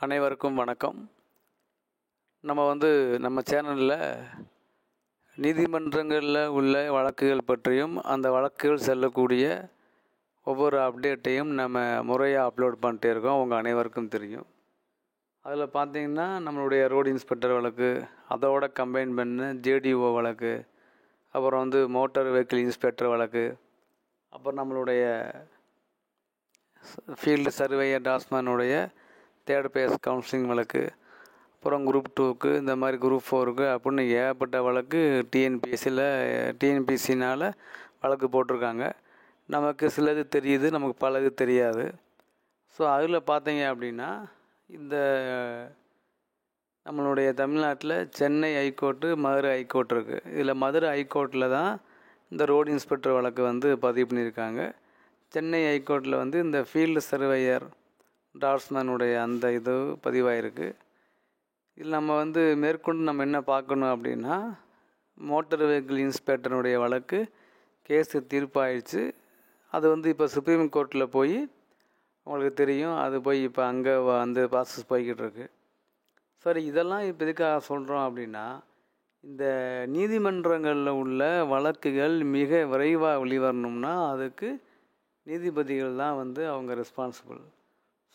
அனைவருக்கும் வணக்கம். நம்ம சேனலில் நீதிமன்றங்களில் உள்ள வழக்குகள் பற்றியும் அந்த வழக்குகள் செல்லக்கூடிய ஒவ்வொரு அப்டேட்டையும் நம்ம முறையாக அப்லோட் பண்ணிட்டே இருக்கோம். உங்கள் அனைவருக்கும் தெரியும். அதில் பார்த்திங்கன்னா நம்மளுடைய ரோடு இன்ஸ்பெக்டர் வழக்கு, அதோட கம்பைன் பண்ண ஜேடிஓ வழக்கு, அப்புறம் மோட்டார் வெஹிக்கிள் இன்ஸ்பெக்டர் வழக்கு, அப்புறம் நம்மளுடைய ஃபீல்டு சர்வேயர் டாஸ்மேனுடைய தேர்ட் பேஸ் கவுன்சிலிங் வழக்கு, அப்புறம் குரூப் 2க்கு, இந்த மாதிரி குரூப் 4க்கு அப்படின்னு ஏகப்பட்ட வழக்கு டிஎன்பிசினால் வழக்கு போட்டிருக்காங்க. நமக்கு சிலது தெரியுது, நமக்கு பலது தெரியாது. ஸோ அதில் பார்த்தீங்க அப்படின்னா இந்த நம்மளுடைய தமிழ்நாட்டில் சென்னை ஹைகோர்ட்டு, மதுரை ஹைகோர்ட் இருக்குது. இதில் மதுரை ஹைகோர்ட்டில் தான் இந்த ரோடு இன்ஸ்பெக்டர் வழக்கு பதிவு பண்ணியிருக்காங்க. சென்னை ஹைகோர்ட்டில் இந்த ஃபீல்டு சர்வேயர் டாஸ்மேனுடைய அந்த இது பதிவாயிருக்கு. இதில் நம்ம மேற்கொண்டு நம்ம என்ன பார்க்கணும் அப்படின்னா, மோட்டார் வெஹிக்கிள் இன்ஸ்பெக்டருடைய வழக்கு கேஸு தீர்ப்பாயிடுச்சு. அது இப்போ சுப்ரீம் கோர்ட்டில் போய் உங்களுக்கு தெரியும், அது போய் இப்போ அங்கே அந்த ப்ராசஸ் போய்கிட்டு இருக்கு. சரி, இதெல்லாம் இப்போ எதுக்காக சொல்கிறோம் அப்படின்னா, இந்த நீதிமன்றங்களில் உள்ள வழக்குகள் மிக விரைவாக வெளிவரணும்னா அதுக்கு நீதிபதிகள் தான் அவங்க ரெஸ்பான்சிபிள்.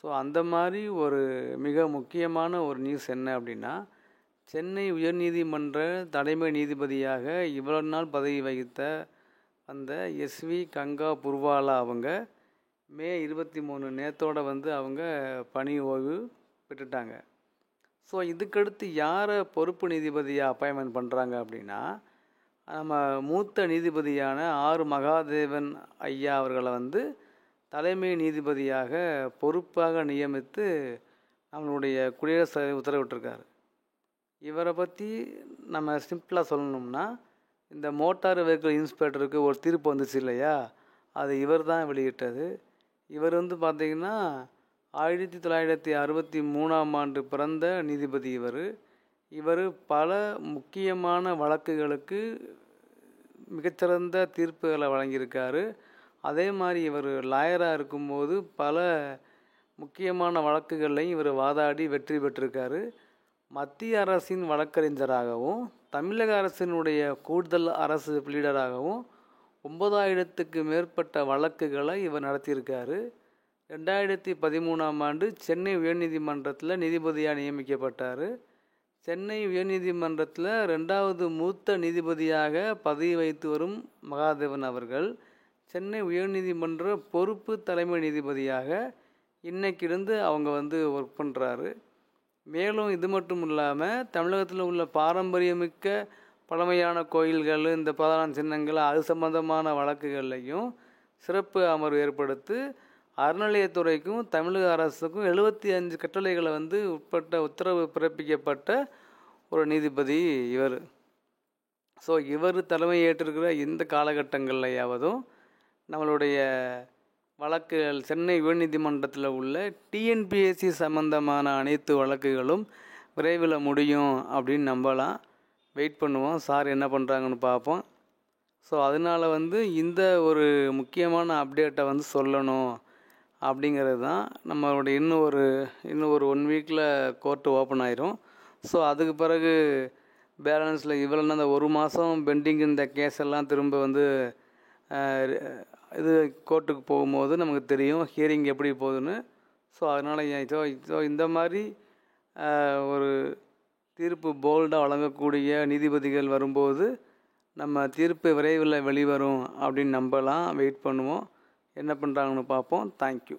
ஸோ அந்த மாதிரி ஒரு மிக முக்கியமான ஒரு நியூஸ் என்ன அப்படின்னா, சென்னை உயர்நீதிமன்ற தலைமை நீதிபதியாக இவ்வளோ நாள் பதவி வகித்த அந்த எஸ்வி கங்கா புர்வாலா அவங்க மே 23 நேத்தோடு அவங்க பணி ஓய்வு பெற்றுட்டாங்க. ஸோ இதுக்கடுத்து யாரை பொறுப்பு நீதிபதியாக அப்பாயின்மெண்ட் பண்ணுறாங்க அப்படின்னா, நம்ம மூத்த நீதிபதியான ஆர் மகாதேவன் ஐயா அவர்களை தலைமை நீதிபதியாக பொறுப்பாக நியமித்து நம்மளுடைய குடியரசுத் தலைவர் உத்தரவிட்டிருக்காரு. இவரை பற்றி நம்ம சிம்பிளாக சொல்லணும்னா, இந்த மோட்டார் வெஹிக்கிள் இன்ஸ்பெக்டருக்கு ஒரு தீர்ப்பு வந்துச்சு இல்லையா, அது இவர் தான் வெளியிட்டது. இவர் பார்த்திங்கன்னா 1963ஆம் ஆண்டு பிறந்த நீதிபதி. இவர் பல முக்கியமான வழக்குகளுக்கு மிகச்சிறந்த தீர்ப்புகளை வழங்கியிருக்காரு. அதே மாதிரி இவர் லாயராக இருக்கும்போது பல முக்கியமான வழக்குகள்லையும் இவர் வாதாடி வெற்றி பெற்றிருக்காரு. மத்திய அரசின் வழக்கறிஞராகவும் தமிழக அரசினுடைய கூடுதல் அரசு லீடராகவும் 9000க்கு மேற்பட்ட வழக்குகளை இவர் நடத்தியிருக்காரு. 2013ஆம் ஆண்டு சென்னை உயர்நீதிமன்றத்தில் நீதிபதியாக நியமிக்கப்பட்டார். சென்னை உயர்நீதிமன்றத்தில் 2வது மூத்த நீதிபதியாக பதவி வைத்து வரும் மகாதேவன் அவர்கள் சென்னை உயர்நீதிமன்ற பொறுப்பு தலைமை நீதிபதியாக இன்னைக்கிருந்து அவங்க ஒர்க் பண்ணுறாரு. மேலும் இது மட்டும் இல்லாமல் தமிழகத்தில் உள்ள பாரம்பரியமிக்க பழமையான கோயில்கள், இந்த பிரதான சின்னங்கள், அது சம்பந்தமான வழக்குகள்லையும் சிறப்பு அமர்வு ஏற்படுத்தி அறநிலையத்துறைக்கும் தமிழக அரசுக்கும் 75 கட்டளைகளை உட்பட்ட உத்தரவு பிறப்பிக்கப்பட்ட ஒரு நீதிபதி இவர். ஸோ இவர் தலைமை ஏற்றிருக்கிற இந்த காலகட்டங்கள்லையாவதும் நம்மளுடைய வழக்குகள் சென்னை உயர்நீதிமன்றத்தில் உள்ள டிஎன்பிஎஸ்சி சம்பந்தமான அனைத்து வழக்குகளும் விரைவில் முடியும் அப்படின்னு நம்பலாம். வெயிட் பண்ணுவோம், சார் என்ன பண்ணுறாங்கன்னு பார்ப்போம். ஸோ அதனால் இந்த ஒரு முக்கியமான அப்டேட்டை சொல்லணும் அப்படிங்கிறது தான். நம்மளுடைய இன்னும் ஒரு 1 வீக்கில் கோர்ட்டு ஓப்பன் ஆயிரும். ஸோ அதுக்கு பிறகு பேலன்ஸில் இவ்வளோன்னா அந்த 1 மாதம் பெண்டிங் இந்த கேஸ் எல்லாம் திரும்ப இது கோர்ட்டுக்கு போகும்போது நமக்கு தெரியும் ஹியரிங் எப்படி போகுதுன்னு. ஸோ அதனால் இந்த மாதிரி ஒரு தீர்ப்பு போல்டாக வழங்கக்கூடிய நீதிபதிகள் வரும்போது நம்ம தீர்ப்பு விரைவில் வெளிவரும் அப்படின்னு நம்பலாம். வெயிட் பண்ணுவோம், என்ன பண்ணுறாங்கன்னு பார்ப்போம். தேங்க்யூ.